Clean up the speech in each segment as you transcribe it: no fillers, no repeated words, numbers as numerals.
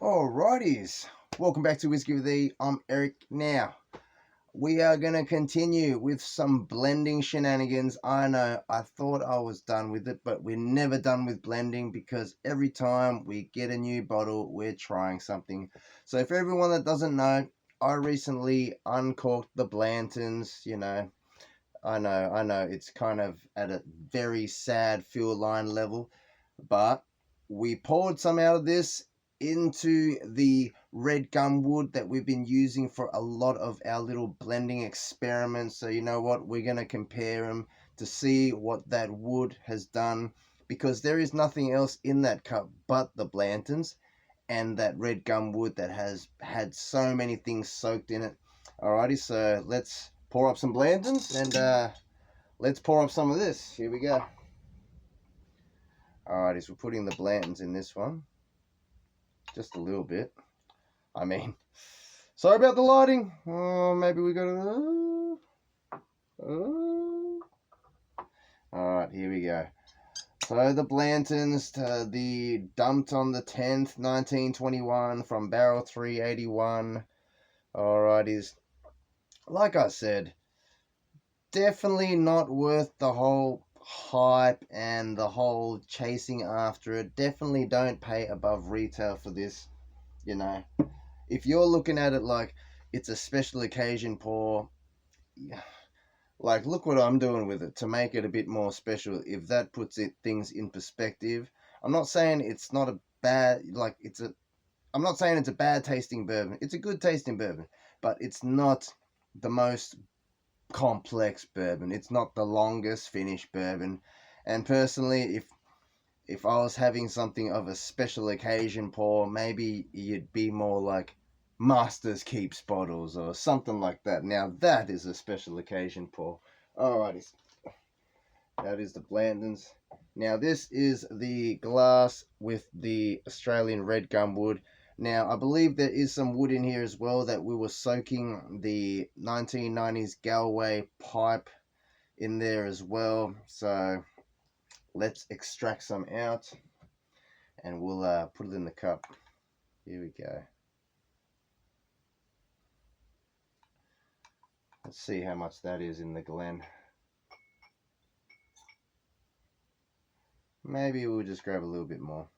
Alrighties, welcome back to Whiskey with E. I'm Eric. Now, we are going to continue with some blending shenanigans. I know, I thought I was done with it, but we're never done with blending because every time we get a new bottle, we're trying something. So for everyone that doesn't know, I recently uncorked the Blantons, I know, it's kind of at a very sad fill line level, but we poured some out of this into the Redgum wood that we've been using for a lot of our little blending experiments. So you know what, we're going to compare them to see what that wood has done, because there is nothing else in that cup but the Blantons and that Redgum wood that has had so many things soaked in it. Alrighty, so let's pour up some Blantons and let's pour up some of this. Here we go. Alrighty, so we're putting the Blantons in this one. Just a little bit. I mean, sorry about the lighting. Oh, maybe we got to... Alright, here we go. So the Blantons, the dumped on the 10th, 1921 from barrel 381. Alrighties. Like I said, definitely not worth the whole hype and the whole chasing after it. Definitely don't pay above retail for this. You know, if you're looking at it like it's a special occasion pour, like look what I'm doing with it to make it a bit more special. If that puts things in perspective, I'm not saying it's not a bad, like I'm not saying it's a bad tasting bourbon. It's a good tasting bourbon, but it's not the most complex bourbon. It's not the longest finished bourbon. And personally, if I was having something of a special occasion pour, maybe you'd be more like Master's Keeps bottles or something like that. Now that is a special occasion pour. Alrighty, that is the Blantons. Now this is the glass with the Australian Redgum wood. Now I believe there is some wood in here as well that we were soaking the 1990s Galway pipe in there as well. So let's extract some out and we'll put it in the cup. Here we go. Let's see how much that is in the Glen. Maybe we'll just grab a little bit more.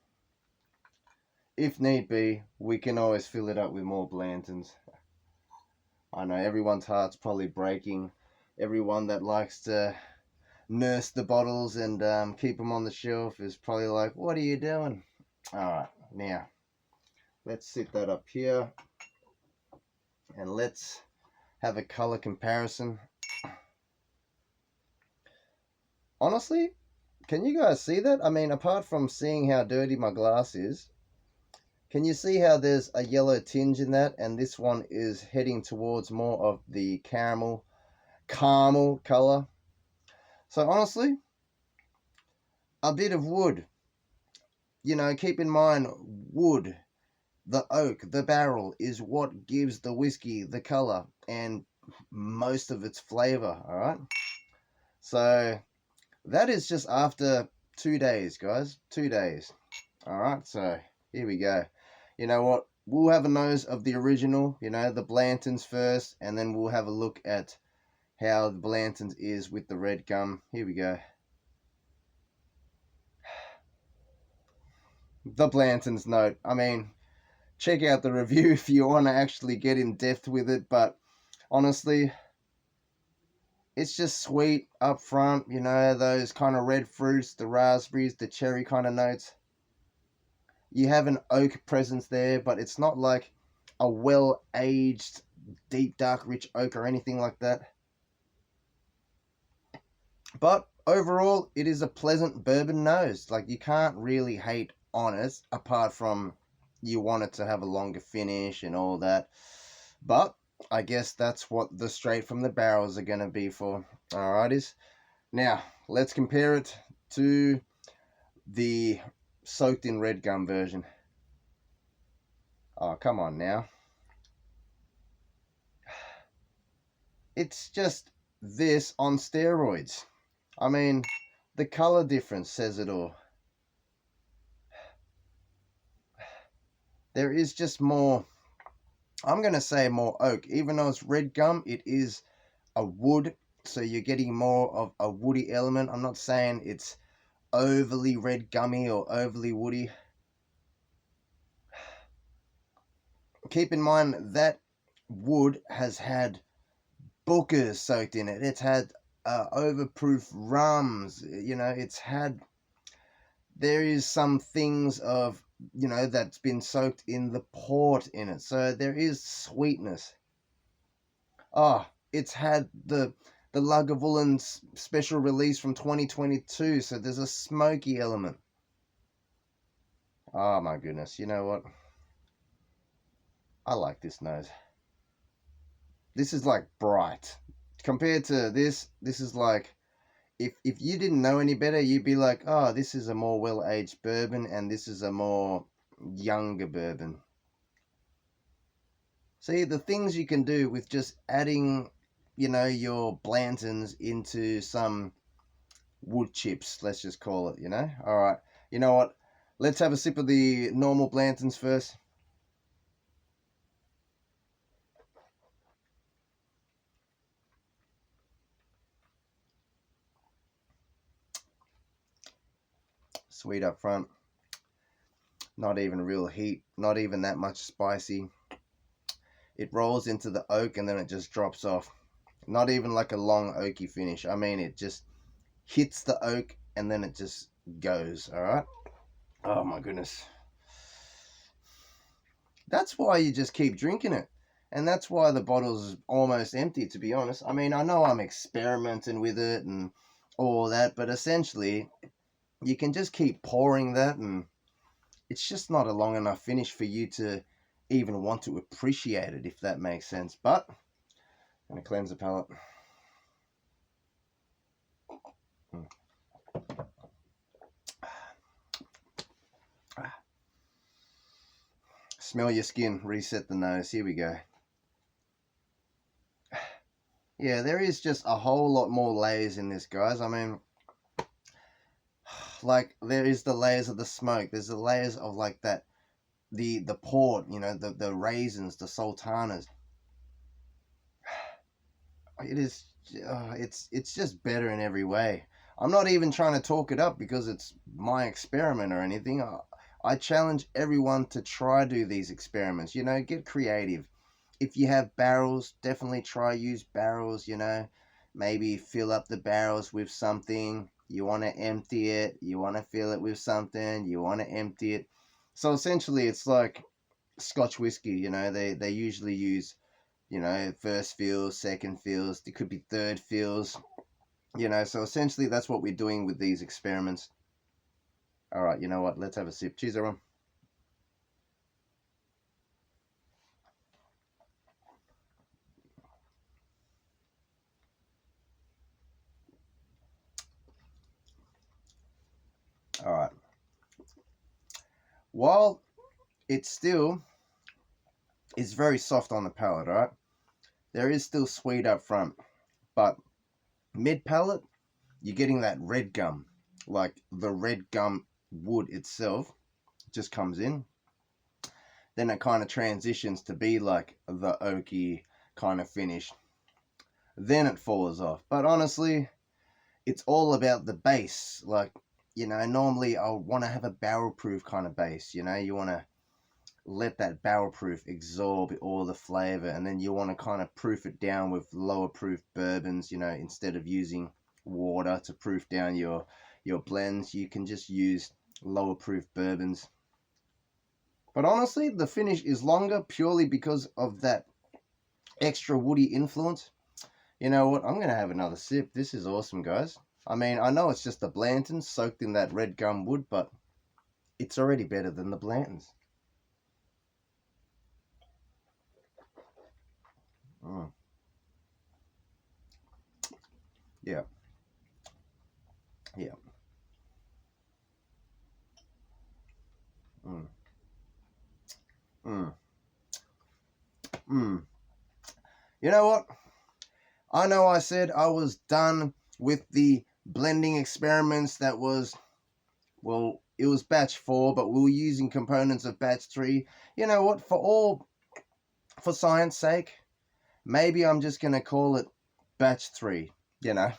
If need be, we can always fill it up with more Blantons. I know everyone's heart's probably breaking. Everyone that likes to nurse the bottles and keep them on the shelf is probably like, what are you doing? Alright, now let's sit that up here and let's have a color comparison. Honestly, can you guys see that? I mean, apart from seeing how dirty my glass is, can you see how there's a yellow tinge in that? And this one is heading towards more of the caramel color. So honestly, a bit of wood. You know, keep in mind, wood, the oak, the barrel is what gives the whiskey the color and most of its flavor, all right? So that is just after 2 days, guys. 2 days. All right, so here we go. You know what? We'll have a nose of the original, you know, the Blantons first, and then we'll have a look at how the Blantons is with the Redgum. Here we go. The Blantons note. I mean, check out the review if you want to actually get in depth with it, but honestly, it's just sweet up front, you know, those kind of red fruits, the raspberries, the cherry kind of notes. You have an oak presence there, but it's not like a well-aged, deep, dark, rich oak or anything like that. But overall, it is a pleasant bourbon nose. Like, you can't really hate on it, apart from you want it to have a longer finish and all that. But I guess that's what the straight from the barrels are going to be for. Alrighties. Now, let's compare it to the soaked in Redgum version. Oh, come on now. It's just this on steroids. I mean, the color difference says it all. there is just more, I'm going to say more oak. Even though it's red gum, it is a wood, so you're getting more of a woody element. I'm not saying it's overly red gummy or overly woody. Keep in mind that wood has had bookers soaked in it. It's had overproof rums. You know, it's had, there is some things of, you know, that's been soaked in the port in it. So there is sweetness. Oh, it's had the Lagavulin special release from 2022, so there's a smoky element. Oh my goodness, you know what? I like this nose. This is like bright. Compared to this is like, if you didn't know any better, you'd be like, oh, this is a more well-aged bourbon and this is a more younger bourbon. See, the things you can do with just adding, you know, your Blantons into some wood chips, let's just call it, you know? All right, you know what? Let's have a sip of the normal Blantons first. Sweet up front. Not even real heat. Not even that much spicy. It rolls into the oak and then it just drops off. Not even like a long oaky finish. I mean, it just hits the oak and then it just goes, all right? Oh my goodness. That's why you just keep drinking it. And that's why the bottle's almost empty, to be honest. I mean, I know I'm experimenting with it and all that, but essentially, you can just keep pouring that, and it's just not a long enough finish for you to even want to appreciate it, if that makes sense. But I'm going to cleanse the palate. Smell your skin, reset the nose. Here we go. Yeah, there is just a whole lot more layers in this, guys. I mean, like, there is the layers of the smoke. There's the layers of, like, that, the port, you know, the raisins, the sultanas. It is, it's just better in every way. I'm not even trying to talk it up because it's my experiment or anything. I challenge everyone to try do these experiments. You know, get creative. If you have barrels, definitely try use barrels. You know, maybe fill up the barrels with something. You want to empty it. You want to fill it with something. You want to empty it. So essentially, it's like Scotch whiskey. You know, they usually use, you know, first fills, second fills, it could be third fills, you know, so essentially that's what we're doing with these experiments. All right, you know what, let's have a sip. Cheers, everyone. All right, while it still is very soft on the palate, all right, there is still sweet up front, but mid palate, you're getting that red gum, like the red gum wood itself just comes in. Then it kind of transitions to be like the oaky kind of finish. Then it falls off. But honestly, it's all about the base. Like, you know, normally I want to have a barrel proof kind of base. You know, you want to let that barrel proof absorb all the flavor, and then you want to kind of proof it down with lower proof bourbons. You know, instead of using water to proof down your blends, you can just use lower proof bourbons. But honestly, the finish is longer purely because of that extra woody influence. You know what? I'm going to have another sip. This is awesome, guys. I mean, I know it's just the Blanton soaked in that red gum wood, but it's already better than the Blantons. Mm. Yeah. Yeah. Mm. Mm. Mm. You know what? I know I said I was done with the blending experiments that was, well, it was batch 4, but we were using components of batch 3. You know what? For science sake, maybe I'm just going to call it batch 3, you know.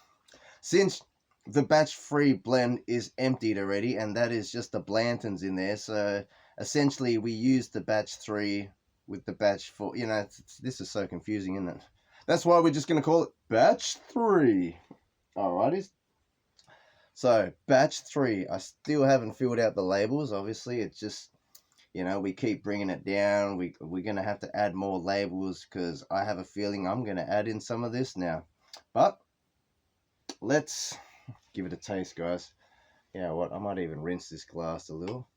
Since the batch 3 blend is emptied already, and that is just the Blantons in there, so essentially we used the batch 3 with the batch 4. You know, this is so confusing, isn't it? That's why we're just going to call it batch 3. Alrighty. So, batch 3. I still haven't filled out the labels, obviously. It's just, you know, we keep bringing it down. We're going to have to add more labels because I have a feeling I'm going to add in some of this now. But let's give it a taste, guys. You know what? I might even rinse this glass a little.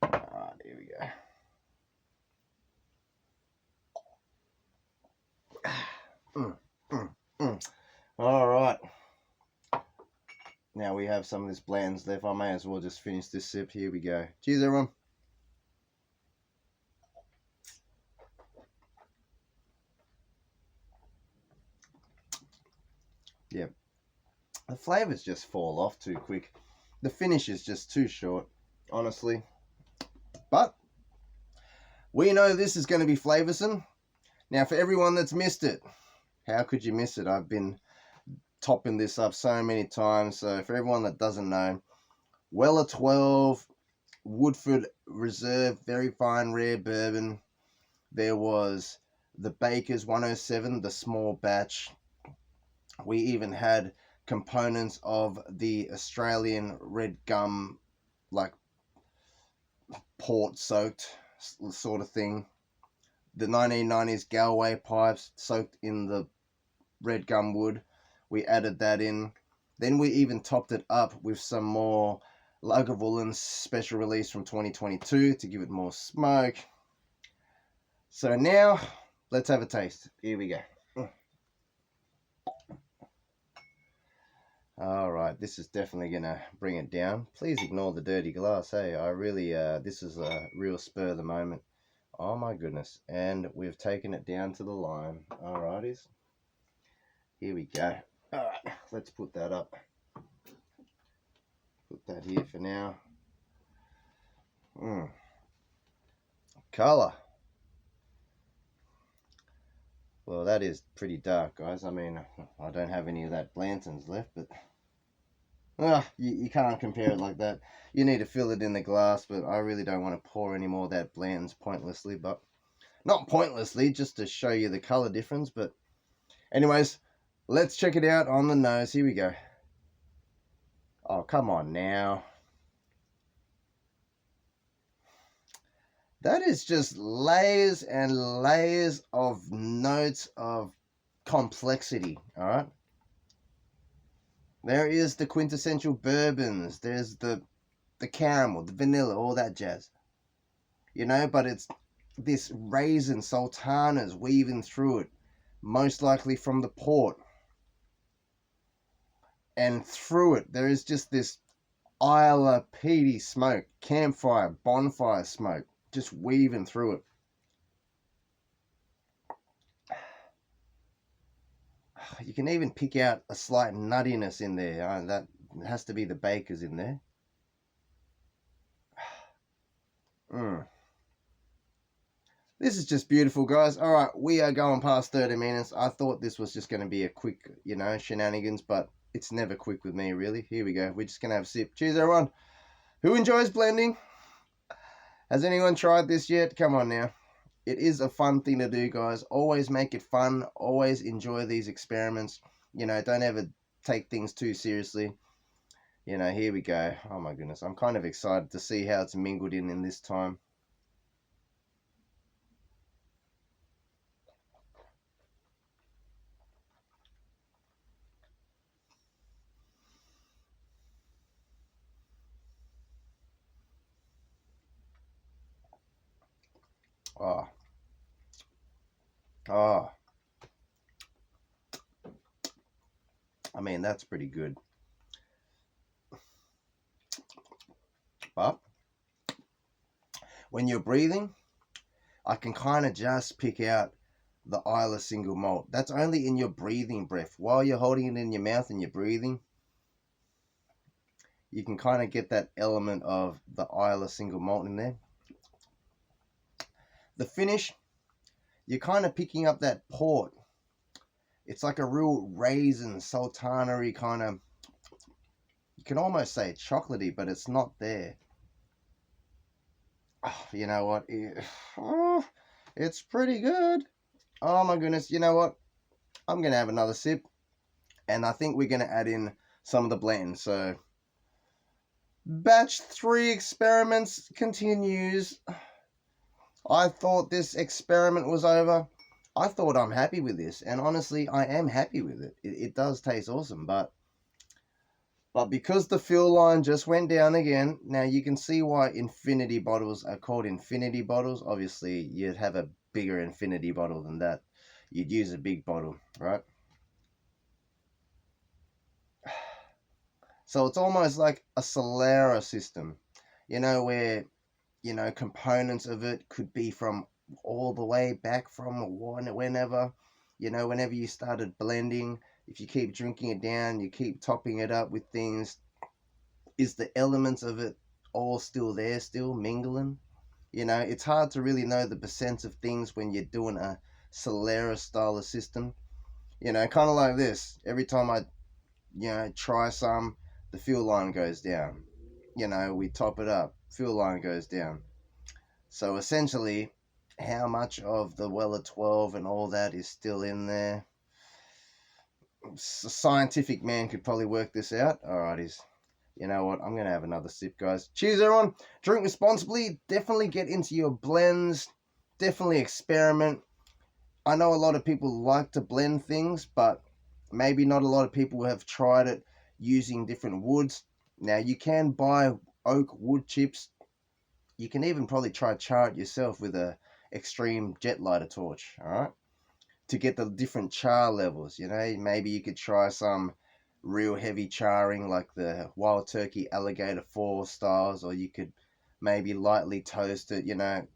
Alright, here we go. Alright. Now we have some of this Blanton's left. I may as well just finish this sip. Here we go. Cheers, everyone. Yeah. The flavors just fall off too quick. The finish is just too short, honestly. But we know this is going to be flavoursome. Now, for everyone that's missed it, how could you miss it? I've been topping this up so many times. So for everyone that doesn't know, Weller 12, Woodford Reserve, very fine rare bourbon. There was the Baker's 107, the small batch. We even had components of the Australian Redgum, like port soaked sort of thing. The 1990s Galway pipes soaked in the Redgum wood. We added that in. Then we even topped it up with some more Lagavulin special release from 2022 to give it more smoke. So now, let's have a taste. Here we go. Alright, this is definitely going to bring it down. Please ignore the dirty glass, hey. I really, this is a real spur of the moment. Oh my goodness. And we've taken it down to the line. Alrighties. Here we go. Alright, let's put that up. Put that here for now. Colour. Well, that is pretty dark, guys. I mean, I don't have any of that Blanton's left, but you can't compare it like that. You need to fill it in the glass, but I really don't want to pour any more of that Blanton's pointlessly, but not pointlessly, just to show you the colour difference. But anyways, let's check it out on the nose. Here we go. Oh, come on now. That is just layers and layers of notes of complexity, all right? There is the quintessential bourbons. There's the caramel, the vanilla, all that jazz. You know, but it's this raisin sultanas weaving through it, most likely from the port. And through it, there is just this Isla peaty smoke, campfire, bonfire smoke, just weaving through it. You can even pick out a slight nuttiness in there. That has to be the Baker's in there. This is just beautiful, guys. All right, we are going past 30 minutes. I thought this was just going to be a quick, you know, shenanigans, but it's never quick with me, really. Here we go. We're just going to have a sip. Cheers, everyone. Who enjoys blending? Has anyone tried this yet? Come on now. It is a fun thing to do, guys. Always make it fun. Always enjoy these experiments. You know, don't ever take things too seriously. You know, here we go. Oh my goodness. I'm kind of excited to see how it's mingled in this time. Oh. Oh. I mean, that's pretty good. But when you're breathing, I can kind of just pick out the Isla single malt. That's only in your breathing breath. While you're holding it in your mouth and you're breathing, you can kind of get that element of the Isla single malt in there. The finish, you're kind of picking up that port. It's like a real raisin, sultanery kind of, you can almost say chocolatey, but it's not there. Oh, you know what? It's pretty good. Oh my goodness. You know what? I'm going to have another sip. And I think we're going to add in some of the Blanton. So, batch 3 experiments continues. I thought this experiment was over. I thought I'm happy with this. And honestly, I am happy with it. It does taste awesome. But because the fill line just went down again, now you can see why infinity bottles are called infinity bottles. Obviously, you'd have a bigger infinity bottle than that. You'd use a big bottle, right? So it's almost like a Solera system, where, components of it could be from all the way back from whenever, whenever you started blending. If you keep drinking it down, you keep topping it up with things, is the elements of it all still there, still mingling? It's hard to really know the percent of things when you're doing a Solera style of system. Kind of like this. Every time I, try some, the fuel line goes down. We top it up, fuel line goes down. So essentially, how much of the Weller 12 and all that is still in there? A scientific man could probably work this out. Alrighties. You know what? I'm going to have another sip, guys. Cheers, everyone. Drink responsibly. Definitely get into your blends. Definitely experiment. I know a lot of people like to blend things, but maybe not a lot of people have tried it using different woods. Now, you can buy oak wood chips. You can even probably try char it yourself with a extreme jet lighter torch, all right? To get the different char levels, maybe you could try some real heavy charring like the Wild Turkey Alligator 4 styles, or you could maybe lightly toast it.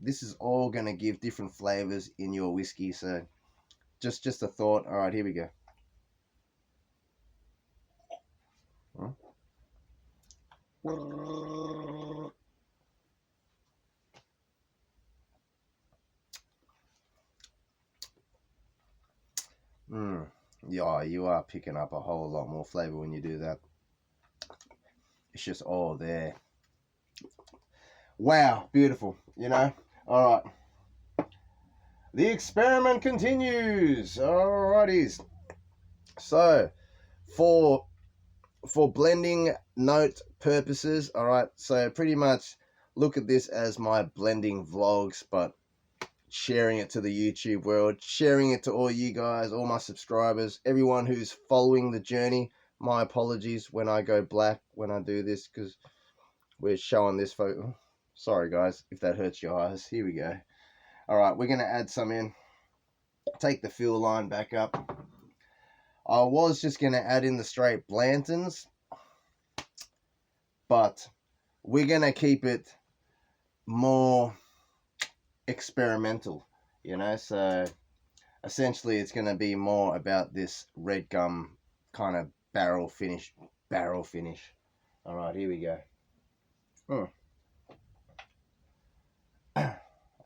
This is all going to give different flavors in your whiskey. So just a thought. All right, here we go. Yeah, you are picking up a whole lot more flavor when you do that. It's just all there. Wow, beautiful, All right. The experiment continues. Alrighties. So, for blending note purposes, all right. So pretty much look at this as my blending vlogs, but sharing it to the YouTube world, sharing it to all you guys, all my subscribers, everyone who's following the journey. My apologies when I go black when I do this, because we're showing this photo. Sorry guys if that hurts your eyes. Here we go. All right, we're gonna add some in. Take the fill line back up. I was just gonna add in the straight Blantons, but we're gonna keep it more experimental, so essentially it's going to be more about this Redgum kind of barrel finish. All right, here we go. All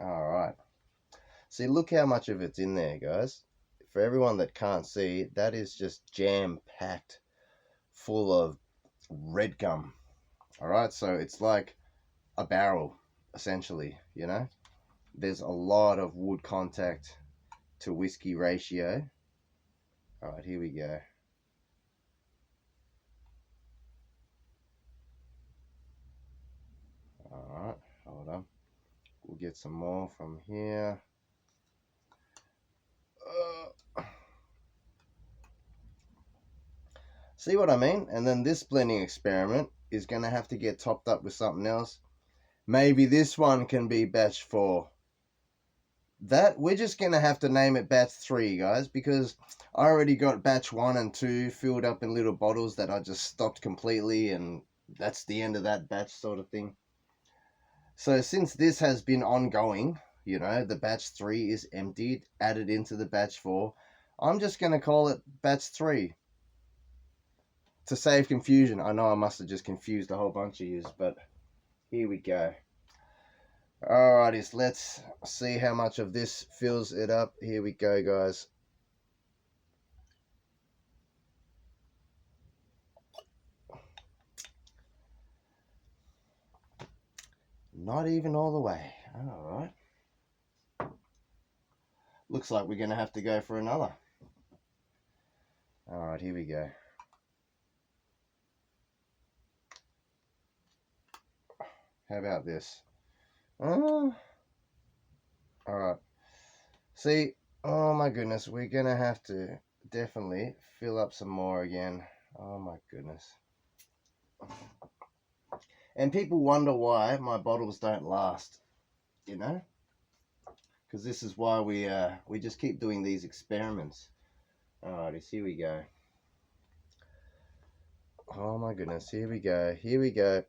right, see, look how much of it's in there, guys. For everyone that can't see, that is just jam packed full of Redgum. All right, so it's like a barrel essentially. There's a lot of wood contact to whiskey ratio. All right, here we go. All right, hold on. We'll get some more from here. See what I mean? And then this blending experiment is going to have to get topped up with something else. Maybe this one can be batch 4. That, we're just going to have to name it batch 3, guys, because I already got batch 1 and 2 filled up in little bottles that I just stopped completely, and that's the end of that batch sort of thing. So since this has been ongoing, the batch 3 is emptied, added into the batch 4, I'm just going to call it batch 3. to save confusion, I know I must have just confused a whole bunch of yous, but here we go. Alrighty, let's see how much of this fills it up. Here we go, guys. Not even all the way. Alright. Looks like we're going to have to go for another. Alright, here we go. How about this? Alright. See, oh my goodness, we're going to have to definitely fill up some more again. Oh my goodness. And people wonder why my bottles don't last, you know? Because this is why we just keep doing these experiments. Alrighty, here we go. Oh my goodness, here we go. Here we go.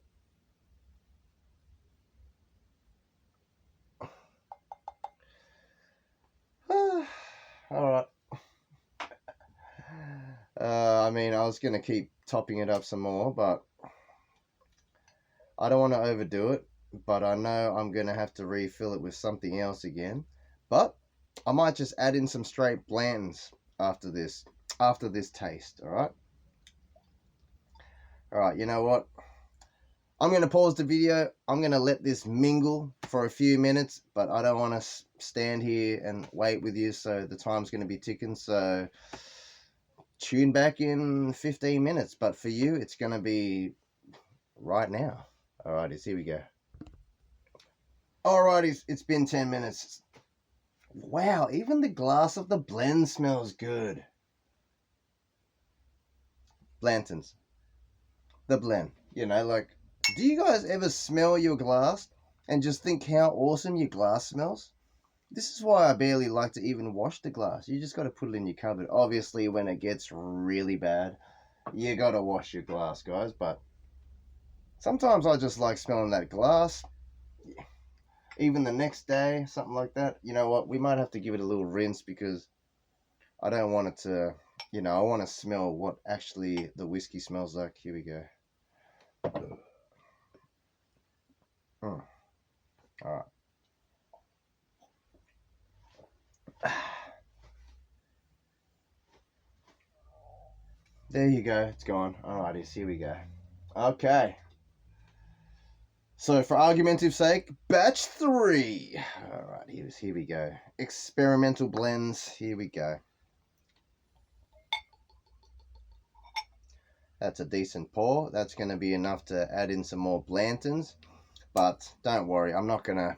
Alright. I mean, I was going to keep topping it up some more, but I don't want to overdo it. But I know I'm going to have to refill it with something else again. But I might just add in some straight Blantons after this taste, alright? Alright, you know what? I'm going to pause the video. I'm going to let this mingle for a few minutes, but I don't want to stand here and wait with you, so the time's going to be ticking. So tune back in 15 minutes, but for you, it's going to be right now. Alrighty, here we go. Alrighty, it's been 10 minutes. Wow, even the glass of the blend smells good. Blantons. The blend. You know, like, do you guys ever smell your glass and just think how awesome your glass smells? This is why I barely like to even wash the glass. You just got to put it in your cupboard. Obviously, when it gets really bad, you got to wash your glass, guys. But sometimes I just like smelling that glass. Even the next day, something like that. You know what? We might have to give it a little rinse because I don't want it to, you know, I want to smell what actually the whiskey smells like. Here we go. All right. There you go. It's gone. Alrighty, here we go. Okay. So for argumentative sake, batch 3. Alright, here we go. Experimental blends. Here we go. That's a decent pour. That's going to be enough to add in some more Blantons. But don't worry, I'm not going to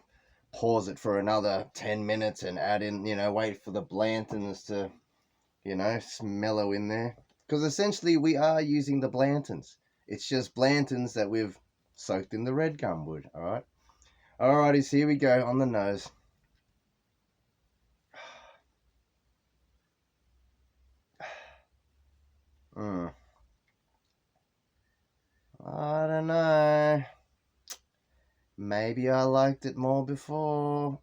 pause it for another 10 minutes and add in, you know, wait for the Blantons to, you know, mellow in there. Because essentially we are using the Blantons. It's just Blantons that we've soaked in the Redgum wood, alright? Alrighty, so here we go on the nose. I don't know. Maybe I liked it more before.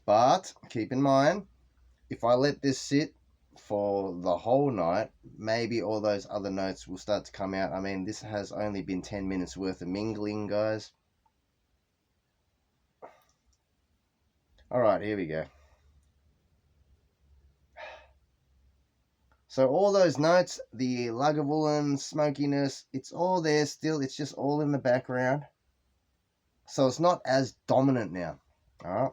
But keep in mind, if I let this sit for the whole night, maybe all those other notes will start to come out. I mean, this has only been 10 minutes worth of mingling, guys. Alright, here we go. So all those notes, the Lagavulin, smokiness, it's all there still. It's just all in the background. So it's not as dominant now. Alright.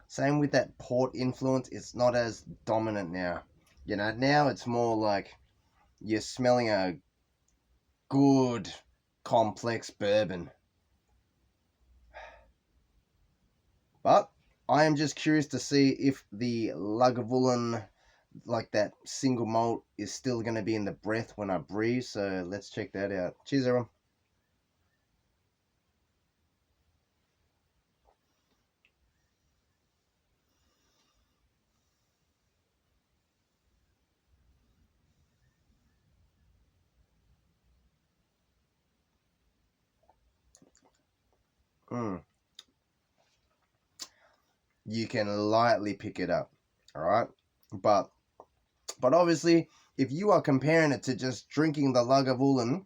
Same with that port influence. It's not as dominant now. You know, now it's more like you're smelling a good, complex bourbon. But I am just curious to see if the Lagavulin, like that single malt, is still going to be in the breath when I breathe. So let's check that out. Cheers, everyone. You can lightly pick it up. All right. But obviously, if you are comparing it to just drinking the Lagavulin,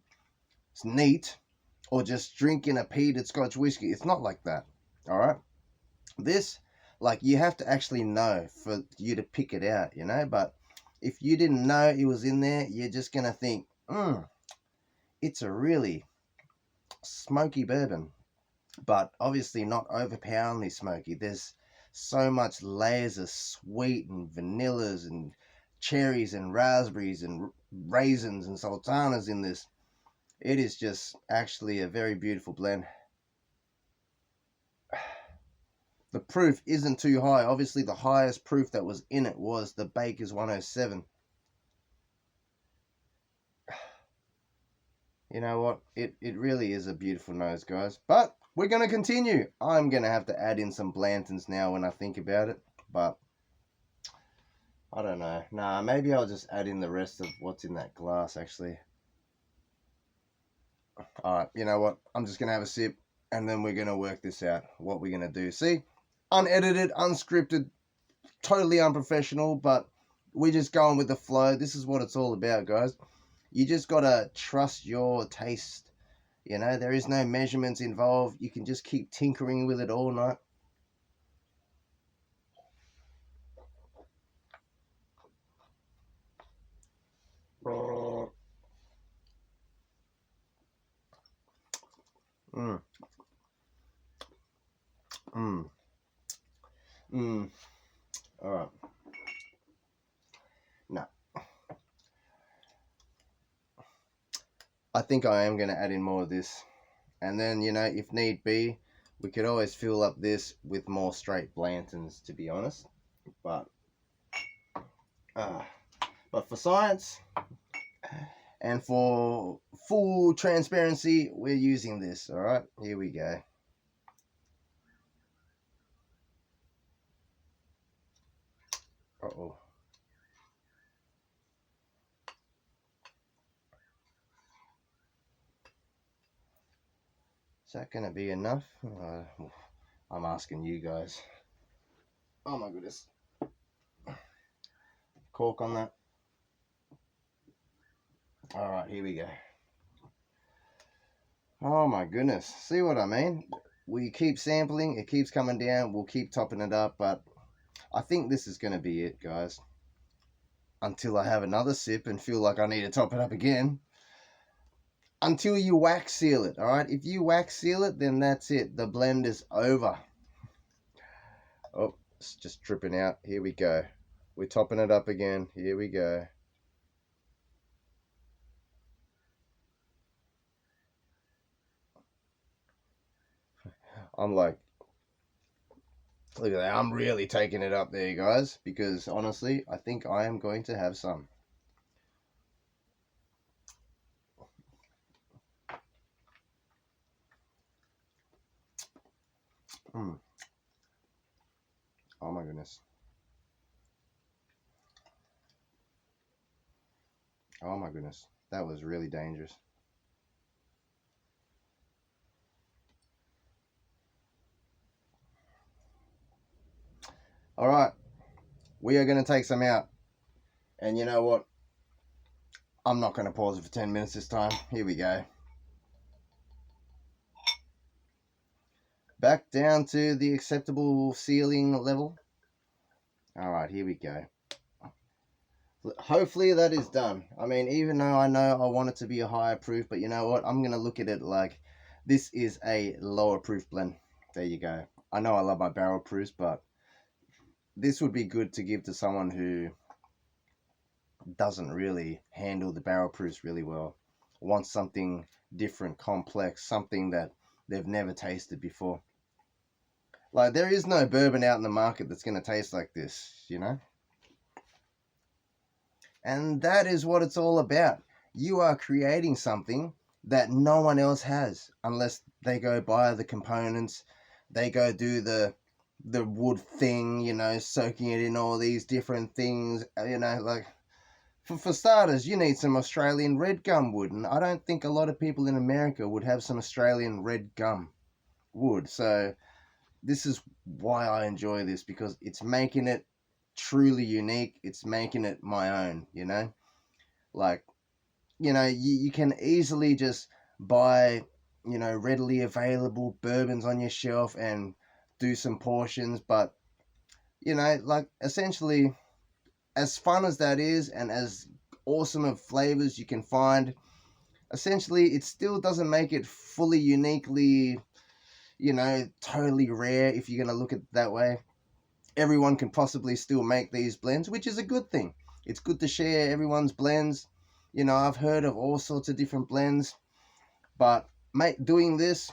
it's neat, or just drinking a peated Scotch whiskey, it's not like that. All right, this, like, you have to actually know for you to pick it out, you know. But if you didn't know it was in there, you're just gonna think, it's a really smoky bourbon, but obviously not overpoweringly smoky. There's so much layers of sweet and vanillas and cherries and raspberries and raisins and sultanas in this. It is just actually a very beautiful blend. The proof isn't too high. Obviously, the highest proof that was in it was the Baker's 107. You know what? It really is a beautiful nose, guys. But we're going to continue. I'm going to have to add in some Blantons now when I think about it. But I don't know. Nah, maybe I'll just add in the rest of what's in that glass, actually. Alright, you know what? I'm just going to have a sip, and then we're going to work this out, what we're going to do. See? Unedited, unscripted, totally unprofessional, but we're just going with the flow. This is what it's all about, guys. You just got to trust your taste. You know, there is no measurements involved. You can just keep tinkering with it all night. Mm. Mm. Mm. All right. No. I think I am going to add in more of this. And then, you know, if need be, we could always fill up this with more straight Blantons, to be honest. But for science and for full transparency, we're using this. All right, here we go. Uh-oh. Is that going to be enough? I'm asking you guys. Oh my goodness. Cork on that. All right, here we go. Oh my goodness. See what I mean? We keep sampling, it keeps coming down, we'll keep topping it up, but I think this is going to be it, guys. Until I have another sip and feel like I need to top it up again. Until you wax seal it, alright? If you wax seal it, then that's it. The blend is over. Oh, it's just dripping out. Here we go. We're topping it up again. Here we go. I'm like, look at that. I'm really taking it up there, guys. Because honestly, I think I am going to have some. Oh my goodness. Oh my goodness. That was really dangerous. All right. We are going to take some out. And you know what? I'm not going to pause it for 10 minutes this time. Here we go. Back down to the acceptable sealing level. All right, here we go. Hopefully that is done. I mean, even though I know I want it to be a higher proof, but you know what? I'm going to look at it like this is a lower proof blend. There you go. I know I love my barrel proofs, but this would be good to give to someone who doesn't really handle the barrel proofs really well. Wants something different, complex, something that they've never tasted before. Like, there is no bourbon out in the market that's going to taste like this, you know? And that is what it's all about. You are creating something that no one else has, unless they go buy the components, they go do the wood thing, you know, soaking it in all these different things, you know, like, for starters, you need some Australian Redgum wood, and I don't think a lot of people in America would have some Australian Redgum wood. So this is why I enjoy this, because it's making it truly unique. It's making it my own, you know? Like, you know, you can easily just buy, you know, readily available bourbons on your shelf and do some portions, but, you know, like, essentially, as fun as that is and as awesome of flavors you can find, essentially, it still doesn't make it fully uniquely, you know, totally rare if you're going to look at it that way. Everyone can possibly still make these blends, which is a good thing. It's good to share everyone's blends. You know, I've heard of all sorts of different blends, but mate, doing this,